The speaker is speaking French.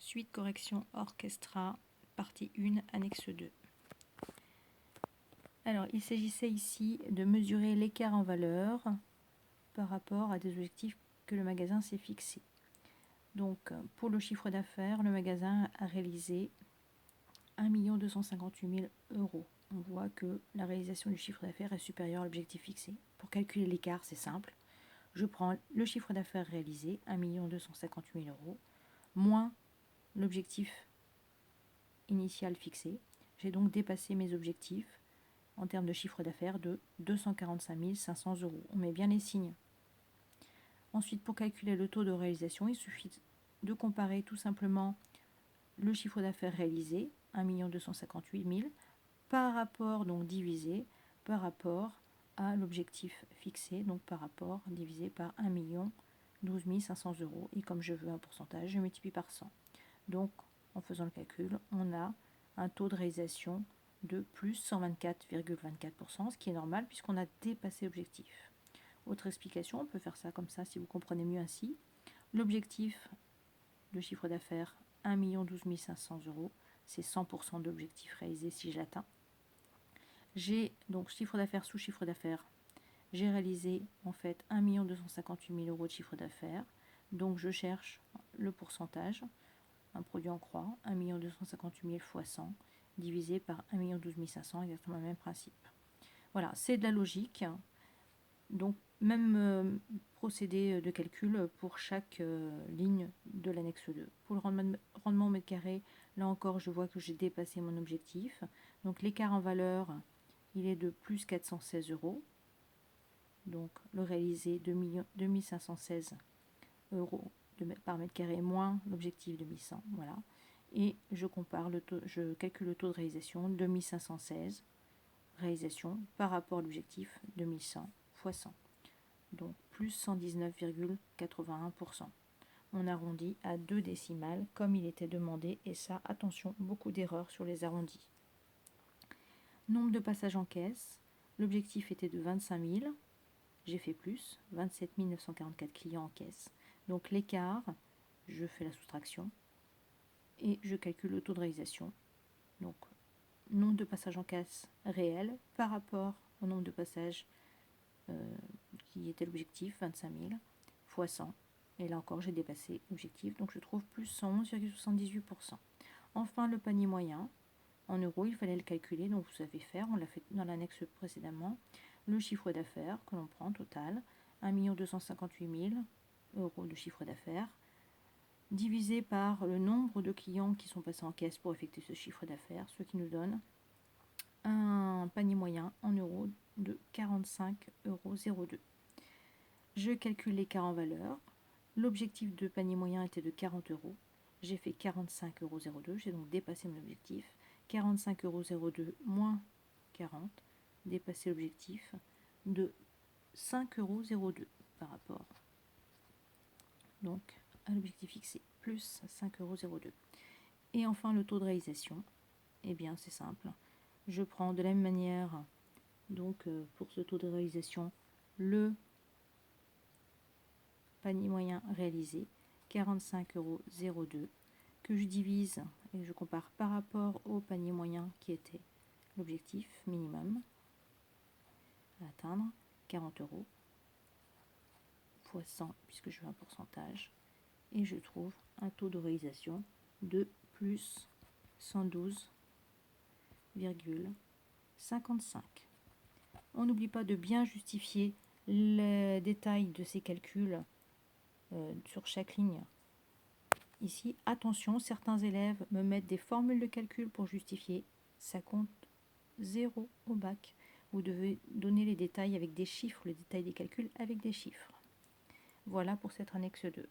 Suite correction orchestra, partie 1, annexe 2. Alors, il s'agissait ici de mesurer l'écart en valeur par rapport à des objectifs que le magasin s'est fixé. Donc, pour le chiffre d'affaires, le magasin a réalisé 1 258 000 €. On voit que la réalisation du chiffre d'affaires est supérieure à l'objectif fixé. Pour calculer l'écart, c'est simple. Je prends le chiffre d'affaires réalisé, 1 258 000 €, moins l'objectif initial fixé. J'ai donc dépassé mes objectifs en termes de chiffre d'affaires de 245 500 €. On met bien les signes. Ensuite, pour calculer le taux de réalisation, il suffit de comparer tout simplement le chiffre d'affaires réalisé, 1 258 000, par rapport, donc divisé, par rapport à l'objectif fixé, donc par rapport divisé par 1 12 500 €. Et comme je veux un pourcentage, je multiplie par 100. Donc, en faisant le calcul, on a un taux de réalisation de plus 124,24%, ce qui est normal puisqu'on a dépassé l'objectif. Autre explication, on peut faire ça comme ça si vous comprenez mieux ainsi. L'objectif de chiffre d'affaires, 1 12 500 €, c'est 100% de l'objectif réalisé si je l'atteins. J'ai donc chiffre d'affaires sous chiffre d'affaires. J'ai réalisé en fait 1 258 000 € de chiffre d'affaires. Donc je cherche le pourcentage, un produit en croix, 1 258 000 fois 100, divisé par 1 12 500, exactement le même principe. Voilà, c'est de la logique. Donc même procédé de calcul pour chaque ligne de l'annexe 2. Pour le rendement au mètre carré, là encore je vois que j'ai dépassé mon objectif. Donc l'écart en valeur, il est de plus 416 €. Donc le réalisé 2516 € par mètre carré moins l'objectif de 1100. Voilà. Et je compare le taux, je calcule le taux de réalisation 2516 réalisation par rapport à l'objectif de 1100 fois 100. Donc plus 119,81%. On arrondit à 2 décimales comme il était demandé, et ça, attention, beaucoup d'erreurs sur les arrondis. Nombre de passages en caisse, l'objectif était de 25 000, j'ai fait plus, 27 944 clients en caisse. Donc l'écart, je fais la soustraction et je calcule le taux de réalisation. Donc nombre de passages en caisse réel par rapport au nombre de passages qui était l'objectif, 25 000, fois 100. Et là encore, j'ai dépassé l'objectif, donc je trouve plus 111,78%. Enfin, le panier moyen, en euros, il fallait le calculer, donc vous savez faire, on l'a fait dans l'annexe précédemment. Le chiffre d'affaires que l'on prend total, 1 258 000 € de chiffre d'affaires, divisé par le nombre de clients qui sont passés en caisse pour effectuer ce chiffre d'affaires, ce qui nous donne un panier moyen en euros de 45,02 €. Je calcule l'écart en valeur. L'objectif de panier moyen était de 40 €. J'ai fait 45,02 €. J'ai donc dépassé mon objectif. 45,02 € moins 40, dépassé l'objectif de 5,02 € par rapport donc à l'objectif fixé, plus 5,02 €. Et enfin, le taux de réalisation, eh bien c'est simple. Je prends de la même manière, donc pour ce taux de réalisation, le panier moyen réalisé, 45,02 €, que je divise et je compare par rapport au panier moyen qui était l'objectif minimum à atteindre, 40 € fois 100 puisque je veux un pourcentage, et je trouve un taux de réalisation de plus 112,55. On n'oublie pas de bien justifier les détails de ces calculs sur chaque ligne. Ici, attention, certains élèves me mettent des formules de calcul pour justifier. Ça compte 0 au bac. Vous devez donner les détails avec des chiffres, les détails des calculs avec des chiffres. Voilà pour cette annexe 2.